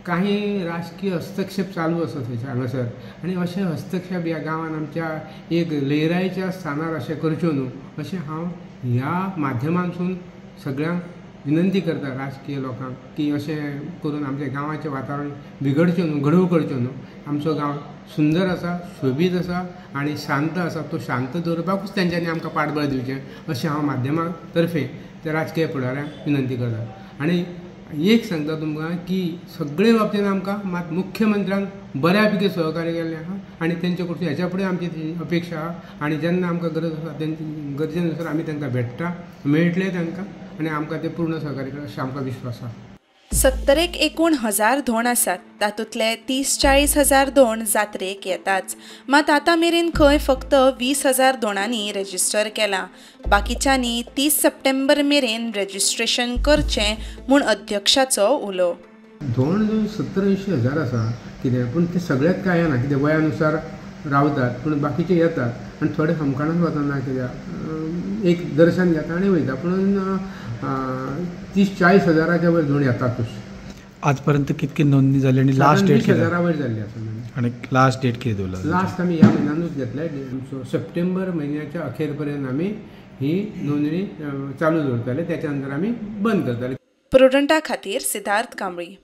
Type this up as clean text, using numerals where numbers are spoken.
काही राजकीय हस्तक्षेप चालू आसा थंयसर हांगासर आनी अशे हस्तक्षेप ह्या गांवांत आमच्या एक लयराईच्या स्थानार अशें करच्यो न्हू अशें हांव ह्या माध्यमांतसून सगळ्यांक विनंती करता राजकीय लोकांक की अशें करून आमच्या गांवाचें वातावरण बिगडचें न्हू घडोव करच्यो न्हू आमचो गांव सुंदर आसा सोबीत आसा आनी शांत आसा तो शांत दवरपाकूच तेंच्यांनी आमकां पाठबळ दिवचें अशें हांव माध्यमां तर्फे त्या राजकीय फुडाऱ्यांक विनंती करता आनी एक सांगता तुमकां की सगळे बाबतींत आमकां मात मुख्यमंत्र्यान बऱ्या पैकी सहकार्य केल्लें आहा आनी तेंचे कडसून हेच्या फुडें आमची अपेक्षा आहा आनी जेन्ना आमकां गरज आसा तेंची गरजेनुसार आमी तांकां भेटता मेळटले तांकां आनी आमकां ते पूर्ण सहकार्य करता अशें आमकां विश्वास आसा 70 एकूण हजार धोण आसात तातूंतले 30-40 हजार धोण जात्रेक येताच मात आतां मेरेन खंय फक्त 20,000 धोणांनी रेजिस्टर केला बाकीच्यांनी 30 सप्टेंबर मेरेन रेजिस्ट्रेशन करचें म्हूण अध्यक्षाचो उलो धोण 70-80 हजार आसा कितें पूण ते सगळेच काय येना कितें वयानुसार रावतात पूण बाकीचे येतात आनी थोडे हमखाणाच वचना कित्याक एक दर्शन घेता आनी वयता पूण 30-40 हजाराच्या वयर धोण येतातूच आज पर्यंत कितकी नोंदणी जाली आनी लास्ट डेट 20,000 वयर जाल्ली आसा आनी लास्ट डेट कितें दवरला लास्ट आमी ह्या म्हयन्यानूच घेतले सप्टेंबर म्हयन्याच्या अखेर पर्यंत आमी ही नोंदणी चालू दवरताले त्याच्या नंतर आमी बंद करताले प्रुडंटा खातीर सिद्धार्थ कांबळी